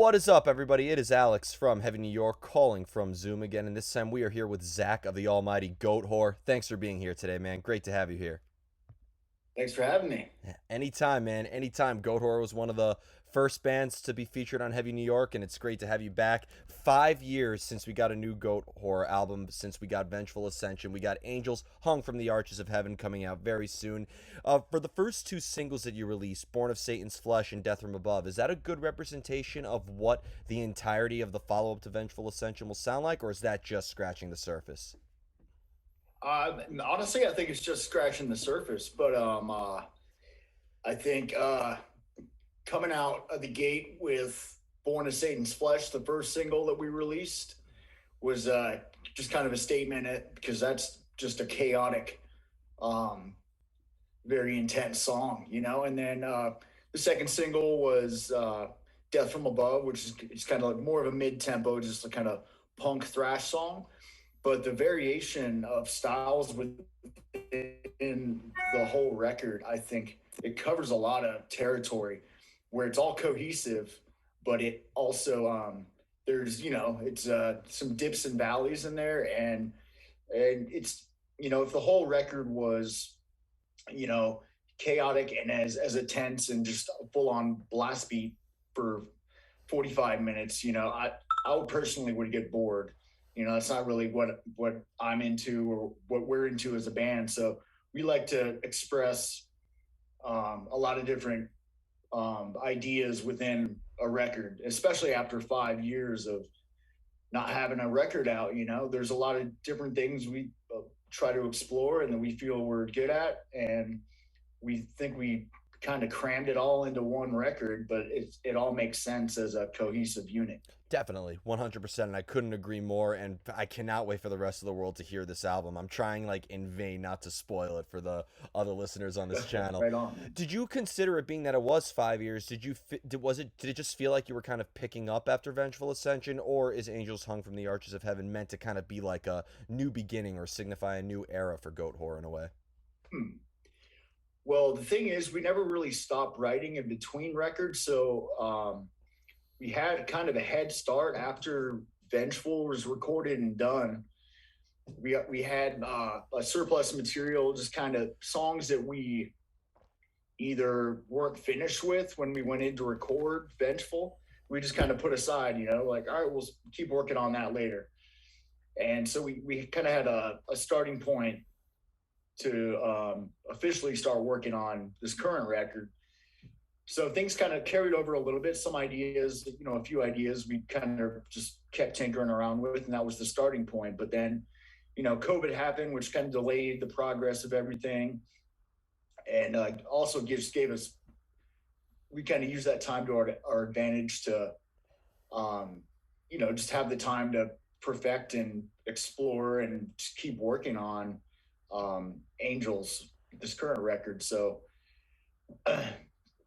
What is up, everybody? It is Alex from Heavy New York calling from Zoom again, and this time we are here with Zack of the almighty Goatwhore. Thanks for being here today, man. Great to have you here. Thanks for having me. Anytime, man. Anytime. Goatwhore was one of the first bands to be featured on Heavy New York, and it's great to have you back. 5 years since we got a new Goatwhore album, since we got Vengeful Ascension. We got Angels Hung from the Arches of Heaven coming out very soon. For the first two singles that you released, Born of Satan's Flesh and Death from Above, is that a good representation of what the entirety of the follow up to Vengeful Ascension will sound like, or is that just scratching the surface? Honestly, I think it's just scratching the surface. But I think coming out of the gate with "Born of Satan's Flesh," the first single that we released, was just kind of a statement because that's just a chaotic, um, very intense song, you know. And then the second single was "Death from Above," which is it's kind of like more of a mid tempo, just a kind of punk thrash song. But the variation of styles within the whole record, I think it covers a lot of territory where it's all cohesive, but it also there's it's some dips and valleys in there, and it's if the whole record was you know chaotic and as intense and just full on blast beat for 45 minutes, I would personally would get bored. That's not really what I'm into or what we're into as a band. So we like to express a lot of different ideas within a record, especially after 5 years of not having a record out. There's a lot of different things we try to explore and that we feel we're good at, and we think we kind of crammed it all into one record, but it all makes sense as a cohesive unit. Definitely, 100%, and I couldn't agree more, and I cannot wait for the rest of the world to hear this album. I'm trying, like, in vain not to spoil it for the other listeners on this channel. Right on. Did you consider it, being that it was 5 years, did it just feel like you were kind of picking up after Vengeful Ascension, or is Angels Hung from the Arches of Heaven meant to kind of be like a new beginning or signify a new era for Goatwhore in a way? Hmm. Well, the thing is, we never really stopped writing in between records, so we had kind of a head start after Vengeful was recorded and done. We had a surplus material, just kind of songs that we either weren't finished with when we went in to record Vengeful. We just kind of put aside, like, all right, we'll keep working on that later. And so we kind of had a starting point to officially start working on this current record. So things kind of carried over a little bit. Some ideas, a few ideas we kind of just kept tinkering around with, and that was the starting point. But then, COVID happened, which kind of delayed the progress of everything, and also gave us. We kind of used that time to our advantage to, just have the time to perfect and explore and just keep working on Angels, this current record. So,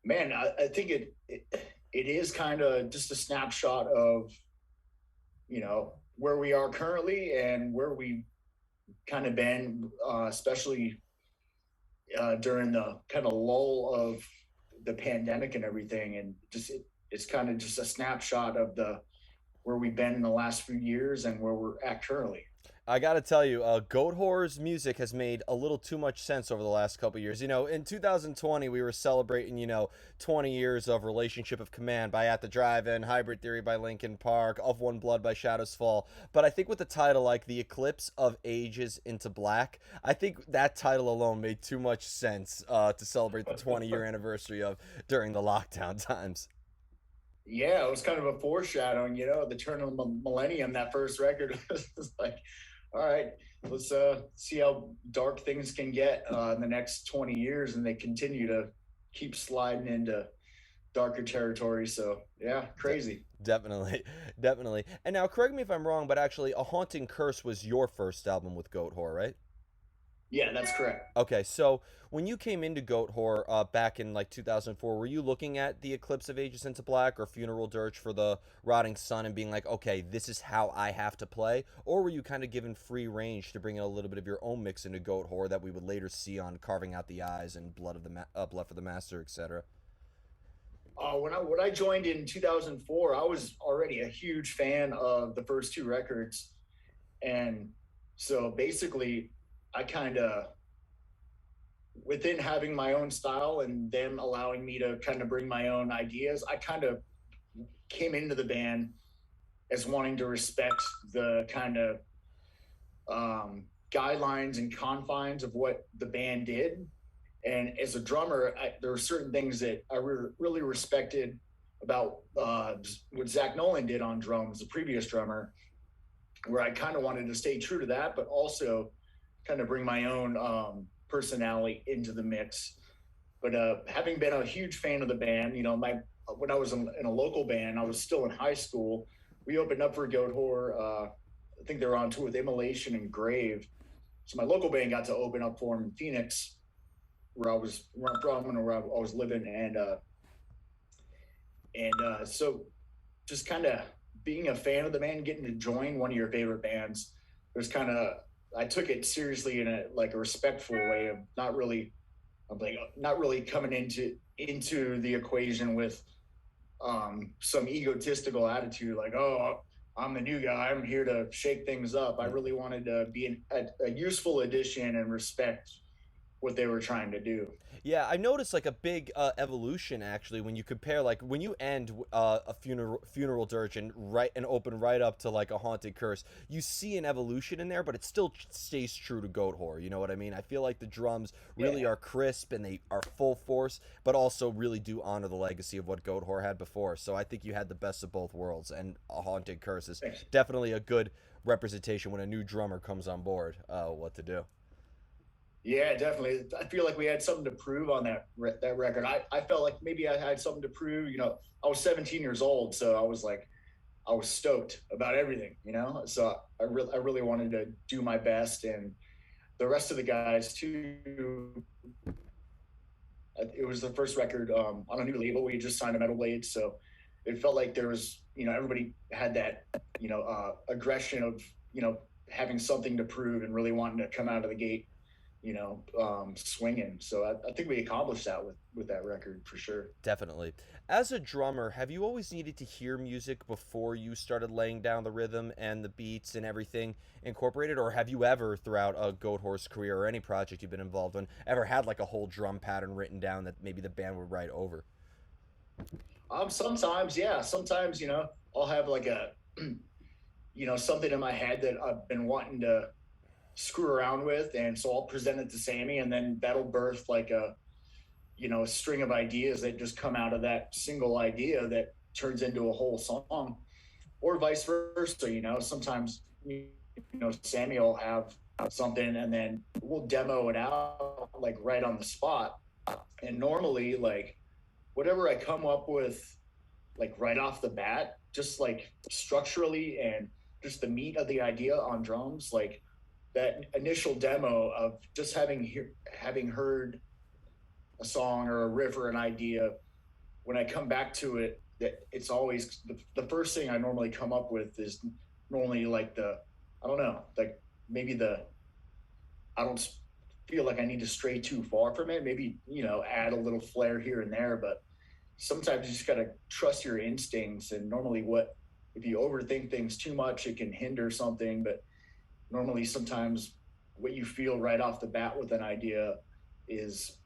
man, I think it is kind of just a snapshot of where we are currently and where we kind of been, especially during the kind of lull of the pandemic and everything, and it's kind of just a snapshot of the where we've been in the last few years and where we're at currently. I gotta tell you, Goatwhore's music has made a little too much sense over the last couple years. In 2020, we were celebrating, 20 years of Relationship of Command by At the Drive-In, Hybrid Theory by Linkin Park, Of One Blood by Shadows Fall. But I think with the title like The Eclipse of Ages into Black, I think that title alone made too much sense to celebrate the 20-year anniversary of during the lockdown times. Yeah, it was kind of a foreshadowing, the turn of the millennium. That first record was like, all right, let's see how dark things can get in the next 20 years, and they continue to keep sliding into darker territory. So yeah, crazy. Definitely, definitely. And now, correct me if I'm wrong, but actually, A Haunting Curse was your first album with Goatwhore, right? Yeah, that's correct. Okay, so when you came into Goatwhore back in like 2004, were you looking at the Eclipse of Ages into Black or Funeral Dirge for the Rotting Sun and being like, okay, this is how I have to play? Or were you kind of given free range to bring in a little bit of your own mix into Goatwhore that we would later see on Carving Out the Eyes and Blood for the Master, etc.? When I joined in 2004, I was already a huge fan of the first two records, and so basically, I kind of, within having my own style and them allowing me to kind of bring my own ideas, I kind of came into the band as wanting to respect the kind of guidelines and confines of what the band did. And as a drummer, there were certain things that I really respected about what Zach Nolan did on drums, the previous drummer, where I kind of wanted to stay true to that, but also kind of bring my own personality into the mix. But having been a huge fan of the band, my when I was in a local band, I was still in high school. We opened up for Goatwhore. I think they were on tour with Immolation and Grave. So my local band got to open up for them in Phoenix, where I'm from and where I was living, and so just kind of being a fan of the band, getting to join one of your favorite bands, there's kind of, I took it seriously in a like a respectful way of not really coming into the equation with some egotistical attitude like, oh, I'm the new guy, I'm here to shake things up. I really wanted to be a useful addition and respect what they were trying to do. Yeah, I noticed like a big evolution actually when you compare like when you end a funeral dirge and open right up to like a haunted curse, you see an evolution in there, but it still stays true to Goatwhore. You know what I mean? I feel like the drums really Yeah. are crisp and they are full force, but also really do honor the legacy of what Goatwhore had before. So I think you had the best of both worlds, and a haunted curse is Thanks. definitely a good representation when a new drummer comes on board. What to do? Yeah, definitely. I feel like we had something to prove on that record. I felt like maybe I had something to prove. I was 17 years old, so I was stoked about everything. So I really wanted to do my best, and the rest of the guys too. It was the first record on a new label. We just signed a Metal Blade, so it felt like there was, everybody had that, aggression of, having something to prove and really wanting to come out of the gate, swinging. So I think we accomplished that with that record for sure. Definitely. As a drummer, have you always needed to hear music before you started laying down the rhythm and the beats and everything incorporated? Or have you ever, throughout a Goat Horse career or any project you've been involved in, ever had like a whole drum pattern written down that maybe the band would write over? Sometimes, yeah. Sometimes, I'll have like a, something in my head that I've been wanting to screw around with, and so I'll present it to Sammy, and then that'll birth like a string of ideas that just come out of that single idea that turns into a whole song, or vice versa. Sometimes Sammy will have something, and then we'll demo it out like right on the spot. And normally, like whatever I come up with, like right off the bat, just like structurally and just the meat of the idea on drums, like that initial demo of just having heard a song or a riff or an idea, when I come back to it, that it's always the first thing I normally come up with is normally like I don't know, like maybe I don't feel like I need to stray too far from it. Maybe, add a little flair here and there, but sometimes you just got to trust your instincts. And normally if you overthink things too much, it can hinder something. But normally sometimes what you feel right off the bat with an idea is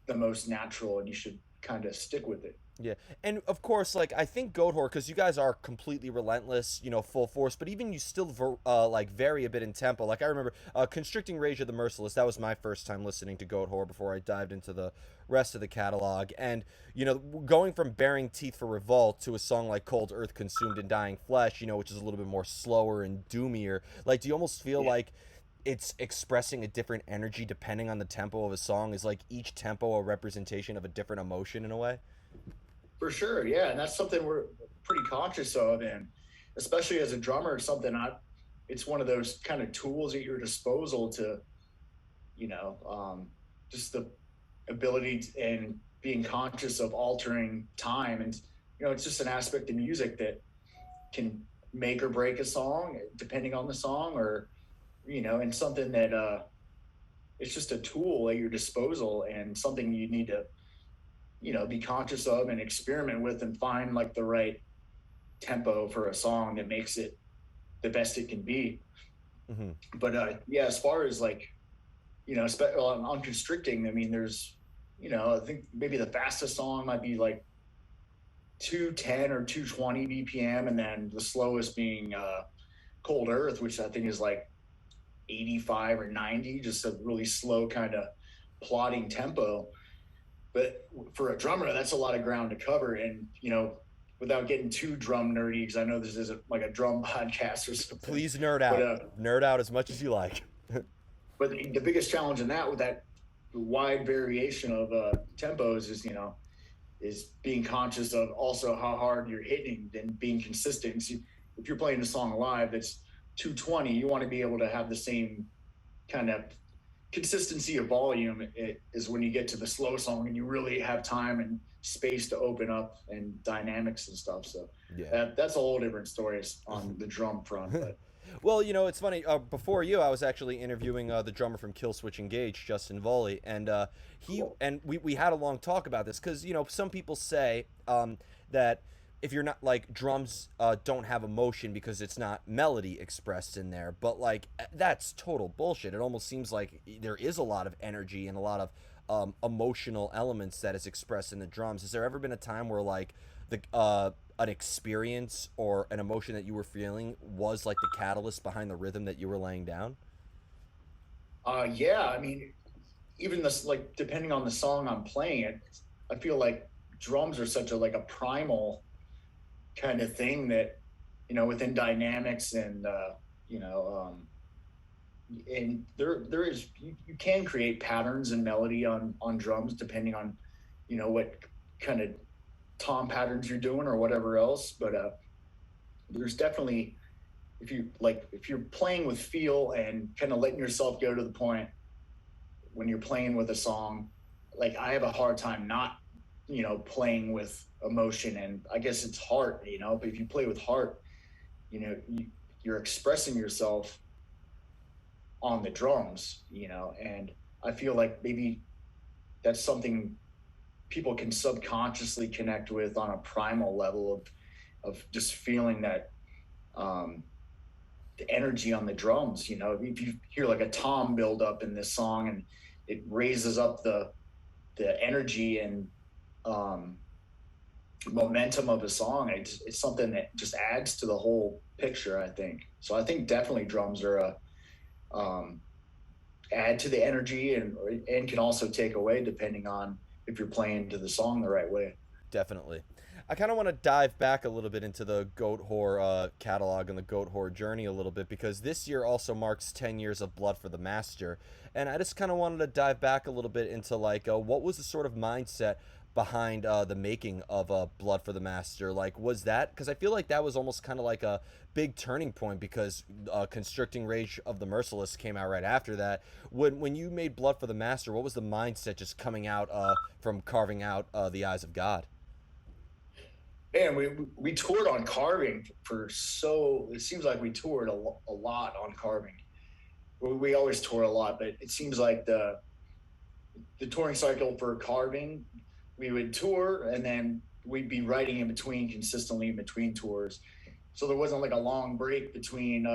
the most natural, and you should kind of stick with it. Yeah, and of course, like I think Goatwhore, because you guys are completely relentless, full force, but even you still like vary a bit in tempo. Like I remember, "Constricting Rage of the Merciless." That was my first time listening to Goatwhore before I dived into the rest of the catalog. And going from "Baring Teeth for Revolt" to a song like "Cold Earth Consumed and Dying Flesh," which is a little bit more slower and doomier. Like, do you almost feel Yeah, like it's expressing a different energy depending on the tempo of a song? Is like each tempo a representation of a different emotion in a way? for sure. Yeah, and that's something we're pretty conscious of, and especially as a drummer, it's something it's one of those kind of tools at your disposal to, you know, just the ability and being conscious of altering time. And it's just an aspect of music that can make or break a song depending on the song, or and something that it's just a tool at your disposal, and something you need to be conscious of and experiment with and find like the right tempo for a song that makes it the best it can be. Hmm. But yeah, as far as like, on constricting, I mean, there's, I think maybe the fastest song might be like 210 or 220 BPM, and then the slowest being Cold Earth, which I think is like 85 or 90, just a really slow kind of plodding tempo. But for a drummer, that's a lot of ground to cover. And, without getting too drum nerdy, because I know this isn't like a drum podcast or something, Please nerd but out. Nerd out as much as you like. the biggest challenge in that, with that wide variation of tempos, is being conscious of also how hard you're hitting and being consistent. So if you're playing a song live that's 220, you want to be able to have the same kind of consistency of volume. It is when you get to the slow song and you really have time and space to open up and dynamics and stuff. So Yeah. that's a whole different story on the drum front. But Well, it's funny. Before you, I was actually interviewing the drummer from Killswitch Engage, Justin Volley, and he cool. and we had a long talk about this because some people say that if you're not like drums don't have emotion because it's not melody expressed in there, but like that's total bullshit. It almost seems like there is a lot of energy and a lot of emotional elements that is expressed in the drums. Has there ever been a time where like the an experience or an emotion that you were feeling was like the catalyst behind the rhythm that you were laying down? Yeah, I mean, even this, like, depending on the song I'm playing, I feel like drums are such a like a primal kind of thing that, within dynamics and you know and there is, you can create patterns and melody on drums depending on, what kind of tom patterns you're doing or whatever else. But there's definitely, if you're playing with feel and kind of letting yourself go to the point when you're playing with a song, like I have a hard time not, playing with emotion. And I guess it's heart, but if you play with heart, you're expressing yourself on the drums, and I feel like maybe that's something people can subconsciously connect with on a primal level of just feeling that um, the energy on the drums. If you hear like a tom build up in this song, and it raises up the energy and um, momentum of a song, it's something that just adds to the whole picture, I think. So I think definitely drums are a um, add to the energy, and can also take away depending on if you're playing to the song the right way. Definitely. I kind of want to dive back a little bit into the Goatwhore catalog and the Goatwhore journey a little bit because this year also marks 10 years of Blood for the Master. And I just kind of wanted to dive back a little bit into like what was the sort of mindset behind the making of Blood for the Master? Like, was that because I feel like that was almost kind of like a big turning point because Constricting Rage of the Merciless came out right after that. When you made Blood for the Master, what was the mindset just coming out from carving out the Eyes of God? Man, we toured on Carving for, so it seems like we toured a lot on Carving. We always tour a lot, but it seems like the touring cycle for Carving, we would tour and then we'd be writing in between, consistently in between tours. So there wasn't like a long break between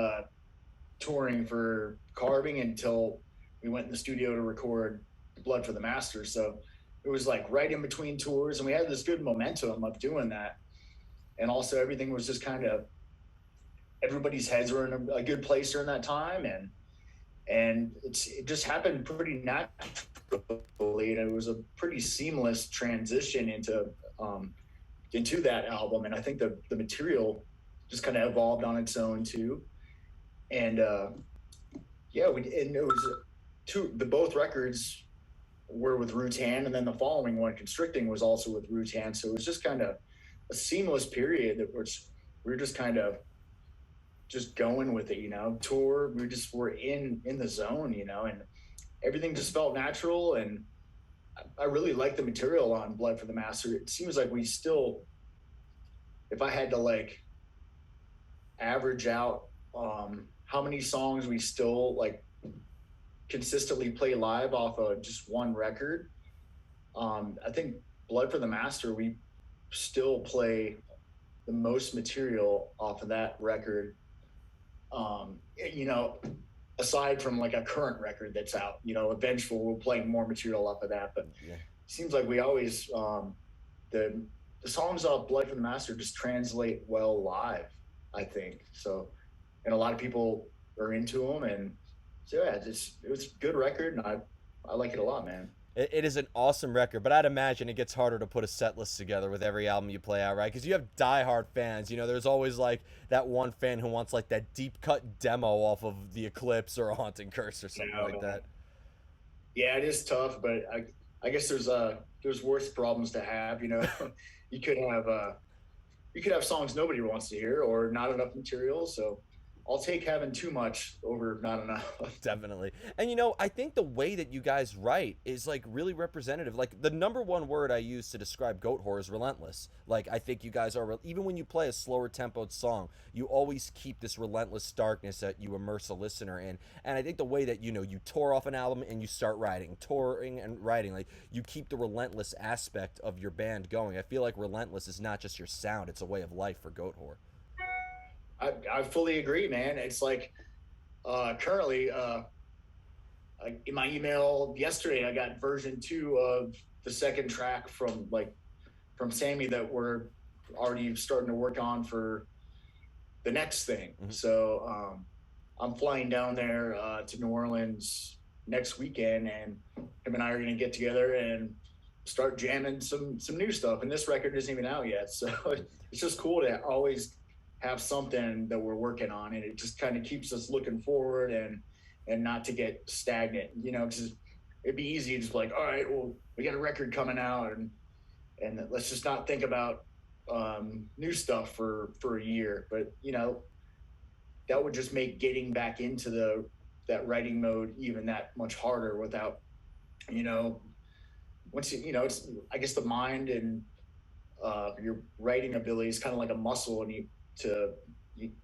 touring for Carving until we went in the studio to record Blood for the Master. So it was like right in between tours, and we had this good momentum of doing that. And also everything was just kind of, everybody's heads were in a good place during that time, and it just happened pretty naturally, and it was a pretty seamless transition into that album. And I think the material just kind of evolved on its own too. And yeah, and it was the both records were with Rutan, and then the following one, Constricting, was also with Rutan. So it was just kind of a seamless period that we're just kind of just going with it, tour. We just were in the zone, and everything just felt natural. And I really like the material on Blood for the Master. It seems like we still, if I had to like average out how many songs we still like consistently play live off of just one record, I think Blood for the Master, we still play the most material off of that record. You know, aside from like a current record that's out, you know, eventually we'll play more material off of that. But Yeah. it seems like we always the the songs off Blood for the Master just translate well live, I think. So, and a lot of people are into them, and so yeah, it was a good record, and I like it a lot, man. It is an awesome record, but I'd imagine it gets harder to put a set list together with every album you play out, right? Because you have diehard fans. You know, there's always like that one fan who wants like that deep cut demo off of the Eclipse or a Haunting Curse or something Yeah, like that. yeah, it is tough, but I guess there's worse problems to have. You know, you could have you could have songs nobody wants to hear or not enough material. So I'll take having too much over not enough. Definitely. And you know, I think the way that you guys write is like really representative. Like the number one word I use to describe Goatwhore is relentless. Like I think you guys are even when you play a slower tempoed song, you always keep this relentless darkness that you immerse a listener in. And I think the way that you know you tour off an album and you start writing, touring and writing, like you keep the relentless aspect of your band going. I feel like relentless is not just your sound, it's a way of life for Goatwhore. I fully agree, man. It's like currently in my email yesterday, I got version 2 of the second track from Sammy that we're already starting to work on for the next thing. Mm-hmm. So I'm flying down there to New Orleans next weekend, and him and I are going to get together and start jamming some new stuff. And this record isn't even out yet, so it's just cool to always have something that we're working on, and it just kind of keeps us looking forward and not to get stagnant. You know, because it'd be easy to just be like, all right, well, we got a record coming out, and let's just not think about new stuff for a year. But you know, that would just make getting back into that writing mode even that much harder without, you know, once you know, it's, I guess the mind and your writing ability is kind of like a muscle, and you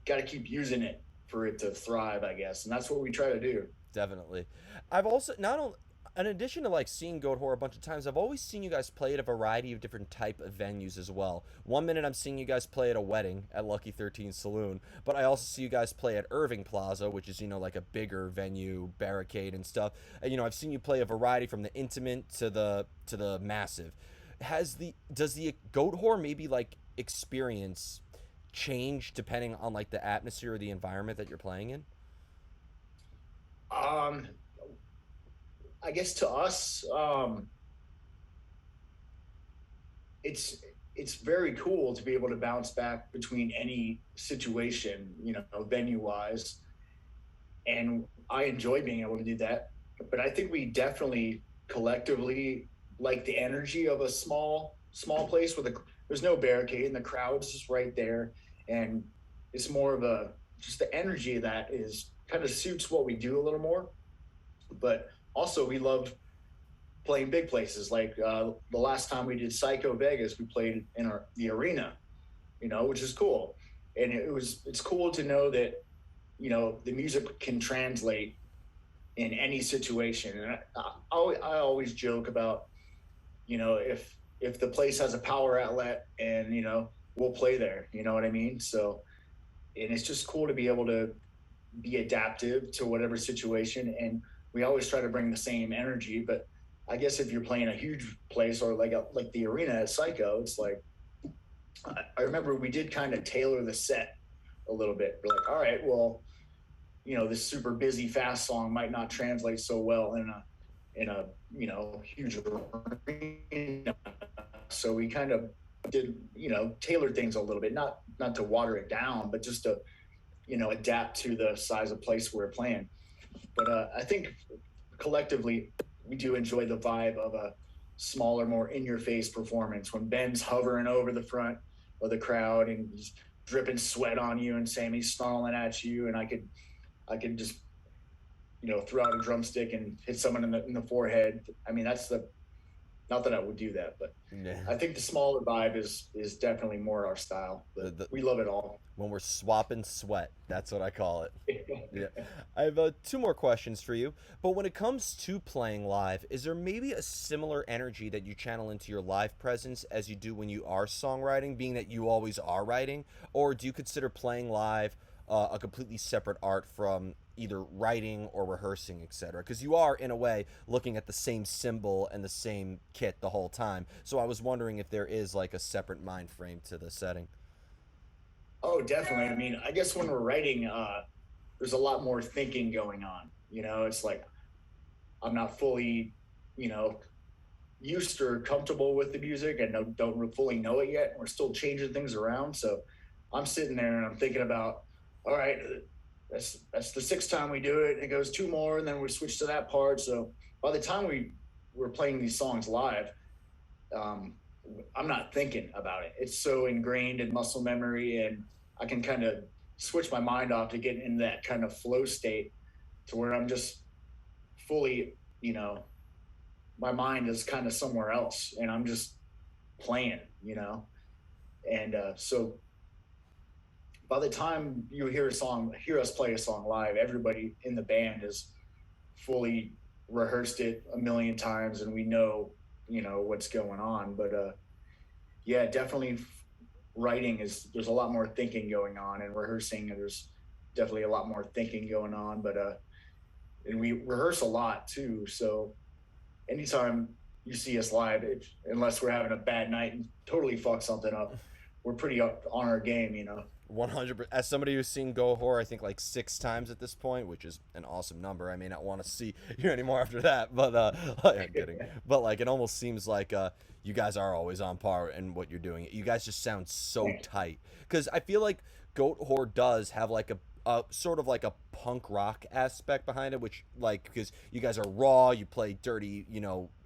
got to keep using it for it to thrive, I guess, and that's what we try to do. Definitely. I've also not only in addition to like seeing Goatwhore a bunch of times, I've always seen you guys play at a variety of different type of venues as well. One minute I'm seeing you guys play at a wedding at Lucky 13 Saloon, but I also see you guys play at Irving Plaza, which is, you know, like a bigger venue, barricade and stuff. And, you know, I've seen you play a variety from the intimate to the massive. Does the Goatwhore maybe like experience change depending on like the atmosphere or the environment that you're playing in? um I guess to us, it's it's very cool to be able to bounce back between any situation, you know, venue wise, and I enjoy being able to do that. But I think we definitely collectively like the energy of a small place with a there's no barricade and the crowd's just right there, and it's more of a just the energy that is kind of suits what we do a little more. But also we love playing big places. Like the last time we did Psycho Vegas, we played in the arena, you know, which is cool. And it's cool to know that, you know, the music can translate in any situation. And I always joke about, you know, if the place has a power outlet, and you know, we'll play there. You know what I mean? So, and it's just cool to be able to be adaptive to whatever situation, and we always try to bring the same energy. But I guess if you're playing a huge place or like the arena at Psycho, it's like I remember we did kind of tailor the set a little bit. We're like, all right, well, you know, this super busy fast song might not translate so well in a you know, huge arena. So we kind of did, you know, tailor things a little bit, not to water it down, but just to, you know, adapt to the size of place we're playing. But I think collectively we do enjoy the vibe of a smaller, more in-your-face performance when Ben's hovering over the front of the crowd and he's dripping sweat on you, and Sammy's snarling at you, and I could just, you know, throw out a drumstick and hit someone in the forehead. I mean, Not that I would do that, but Yeah. I think the smaller vibe is definitely more our style. But The we love it all. when we're swapping sweat, that's what I call it. Yeah. I have two more questions for you. But when it comes to playing live, is there maybe a similar energy that you channel into your live presence as you do when you are songwriting, being that you always are writing? Or do you consider playing live a completely separate art from either writing or rehearsing, etc.? Because you are, in a way, looking at the same symbol and the same kit the whole time. So I was wondering if there is like a separate mind frame to the setting. Oh, definitely. I mean, I guess when we're writing, there's a lot more thinking going on. It's like I'm not fully, you know, used or comfortable with the music and don't fully know it yet. We're still changing things around. So I'm sitting there and I'm thinking about, all right, that's the sixth time we do it. It goes two more, and then we switch to that part. So by the time we're playing these songs live, um, I'm not thinking about it. It's so ingrained in muscle memory, and I can kind of switch my mind off to get in that kind of flow state to where I'm just fully, my mind is kind of somewhere else, and I'm just playing. And so by the time you hear us play a song live, everybody in the band is fully rehearsed it a million times, and we know, what's going on. But yeah, definitely writing is there's a lot more thinking going on, and rehearsing there's definitely a lot more thinking going on. But and we rehearse a lot too. So anytime you see us live, unless we're having a bad night and totally fuck something up, we're pretty up on our game. 100%. As somebody who's seen Goatwhore, I think like 6 times at this point, which is an awesome number. I may not want to see you anymore after that, but I'm kidding. But like, it almost seems like you guys are always on par in what you're doing. You guys just sound so tight. Because I feel like Goatwhore does have like a sort of like a punk rock aspect behind it, which like because you guys are raw, you play dirty,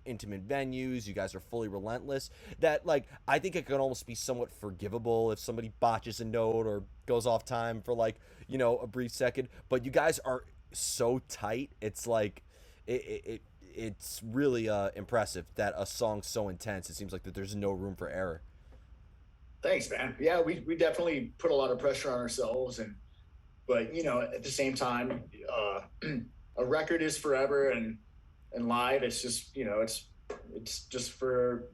intimate venues, you guys are fully relentless. That like I think it can almost be somewhat forgivable if somebody botches a note or goes off time for like a brief second. But you guys are so tight. It's like it's really impressive that a song's so intense. It seems like that there's no room for error. Thanks, man. Yeah, we definitely put a lot of pressure on ourselves, and but at the same time, a record is forever, and live it's just it's just for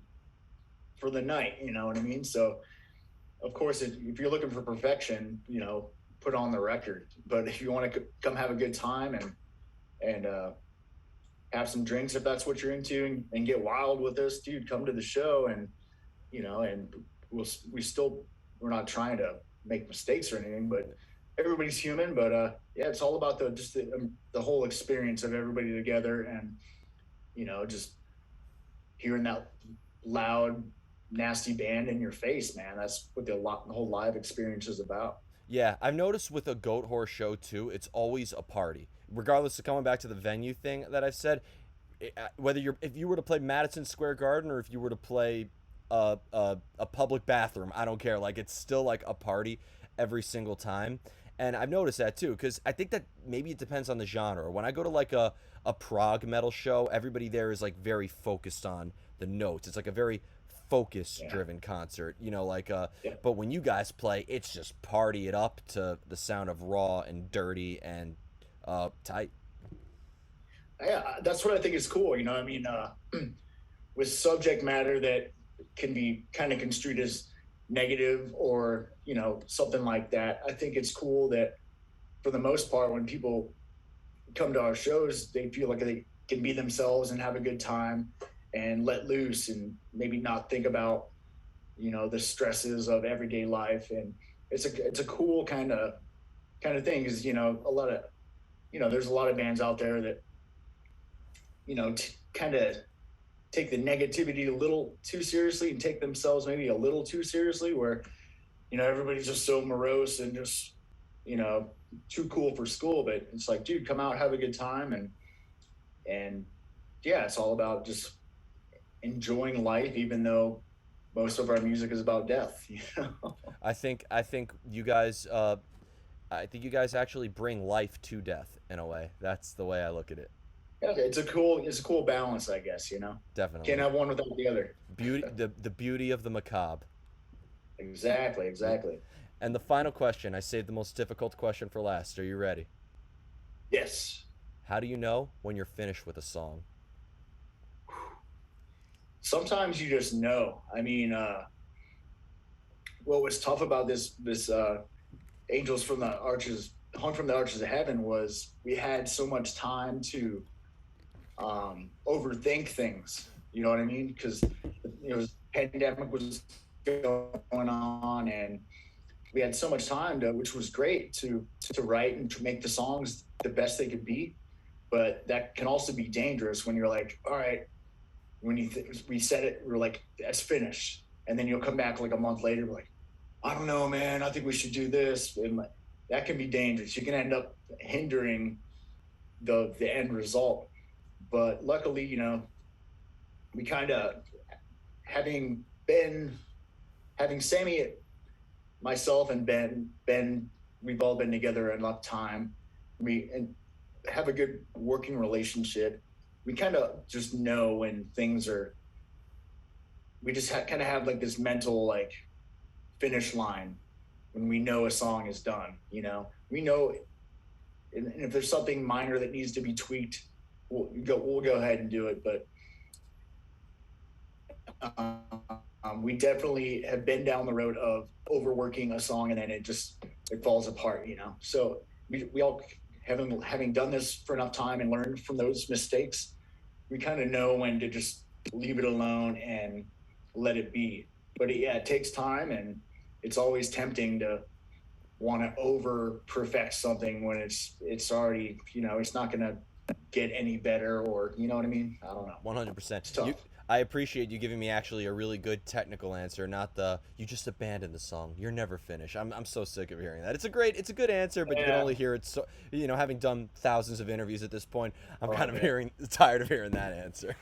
the night. You know what I mean? So of course, if you're looking for perfection, put on the record. But if you want to come have a good time and have some drinks if that's what you're into, and get wild with us, dude, come to the show, and we still we're not trying to make mistakes or anything, but everybody's human. But yeah, it's all about the whole experience of everybody together, and just hearing that loud, nasty band in your face, man. That's what the whole live experience is about. Yeah, I've noticed with a Goatwhore show too, it's always a party. Regardless of coming back to the venue thing that I've said, whether if you were to play Madison Square Garden or if you were to play a public bathroom, I don't care. Like it's still like a party every single time, and I've noticed that too because I think that maybe it depends on the genre. When I go to like a prog metal show, everybody there is like very focused on the notes. It's like a very focus Yeah, driven concert, like yeah, but when you guys play, it's just party it up to the sound of raw and dirty and tight. yeah. That's what I think is cool. I mean, with subject matter that can be kind of construed as negative or something like that. I think it's cool that for the most part, when people come to our shows, they feel like they can be themselves and have a good time and let loose and maybe not think about the stresses of everyday life. And it's a cool kind of thing because a lot of there's a lot of bands out there that kind of take the negativity a little too seriously and take themselves maybe a little too seriously, where everybody's just so morose and just you know too cool for school. But it's like, dude, come out, have a good time, and yeah, it's all about just enjoying life, even though most of our music is about death. I think you guys I think you guys actually bring life to death in a way. That's the way I look at it. Yeah, it's a cool balance, I guess. You know, can't Definitely. have one without the other. The beauty of the macabre. Exactly, Yeah. exactly. And the final question, I saved the most difficult question for last. Are you ready? Yes. How do you know when you're finished with a song? Sometimes you just know. I mean, what was tough about this Angels from the Arches, Hung from the Arches of Heaven, was we had so much time to overthink things. You know what I mean? Because pandemic was going on, and we had so much time to, which was great to write and to make the songs the best they could be. But that can also be dangerous when you're like, all right, when we said it, we're like, that's finished, and then you'll come back like a month later, like, I don't know, man, I think we should do this, and like, that can be dangerous. You can end up hindering the end result. But luckily, we kind of having been having Sammy, myself, and Ben, we've all been together enough time. We and have a good working relationship. We kind of just know when things are. We just kind of have like this mental like finish line when we know a song is done. We know, and if there's something minor that needs to be tweaked, we'll go ahead and do it. But we definitely have been down the road of overworking a song and then it falls apart. So we all having done this for enough time and learned from those mistakes, we kind of know when to just leave it alone and let it be. But yeah, it takes time, and it's always tempting to want to over perfect something when it's already, it's not going to get any better, or you know what I mean. I don't know. 100%. It's You tough. I appreciate you giving me actually a really good technical answer, not the you just abandoned the song. You're never finished. I'm so sick of hearing that. It's a good answer, but you can Yeah. only hear it so having done thousands of interviews at this point, I'm Oh kind of yeah. hearing tired of hearing that answer.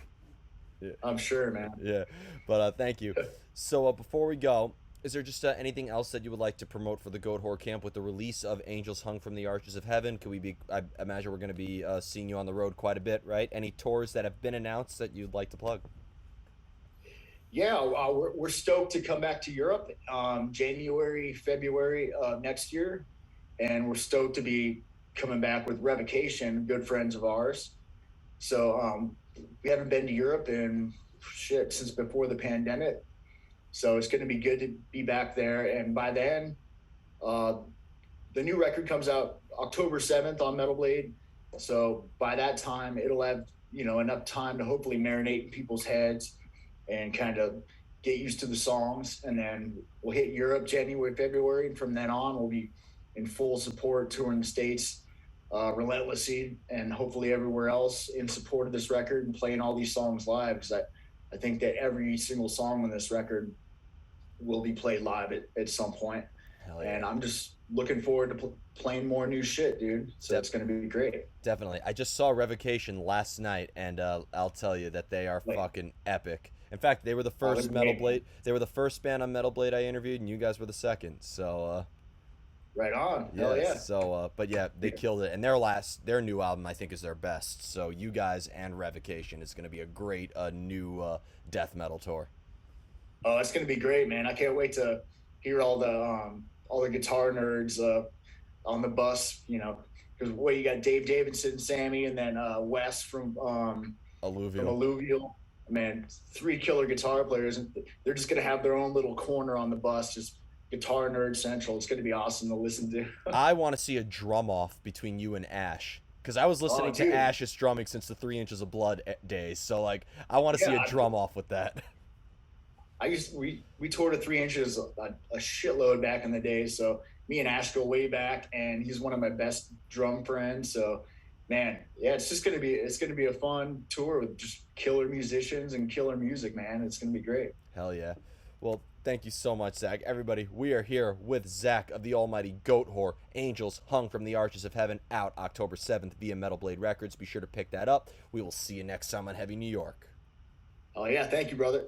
Yeah. I'm sure, man. Yeah. But thank you. So before we go, is there just anything else that you would like to promote for the Goat Whore Camp with the release of Angels Hung from the Arches of Heaven? Could we be? I imagine we're going to be seeing you on the road quite a bit, right? Any tours that have been announced that you'd like to plug? Yeah, we're stoked to come back to Europe, January, February next year, and we're stoked to be coming back with Revocation, good friends of ours. So we haven't been to Europe in shit since before the pandemic. So it's going to be good to be back there. And by then, uh, the new record comes out October 7th on Metal Blade. So by that time, it'll have enough time to hopefully marinate in people's heads and kind of get used to the songs. And then we'll hit Europe January, February, and from then on, we'll be in full support touring the states, relentlessly, and hopefully everywhere else in support of this record and playing all these songs live. Because I think that every single song on this record will be played live at some point. Hell And yeah. I'm just looking forward to playing more new shit, dude. So De- it's going to be great. Definitely. I just saw Revocation last night, and I'll tell you that they are Like, fucking epic. In fact, they were the oh, they're first Metal great, man. Blade. They were the first band on Metal Blade I interviewed, and you guys were the second. So Right on. Hell yeah. yeah. But yeah, they killed it. And their new album, I think, is their best. So you guys and Revocation, it's gonna be a great new death metal tour. Oh, it's going to be great, man. I can't wait to hear all the guitar nerds on the bus. Because you got Dave Davidson, Sammy, and then Wes from Alluvial. Alluvial. Man, three killer guitar players, and they're just gonna have their own little corner on the bus, just guitar nerd central. It's gonna be awesome to listen to. I want to see a drum off between you and Ash. Because I was Oh, listening to dude, Ash's drumming since the 3 Inches of Blood days, so like I want to see a yeah. drum off with that. We toured a 3 inches a shitload back in the day. So me and Ash go way back, and he's one of my best drum friends. So man, yeah, it's gonna be a fun tour with just killer musicians and killer music, man. It's gonna be great. Hell yeah. Well, thank you so much, Zach. Everybody, we are here with Zack of the almighty Goatwhore. Angels Hung from the Arches of Heaven, out October 7th via Metal Blade Records. Be sure to pick that up. We will see you next time on Heavy New York. Oh yeah, thank you, brother.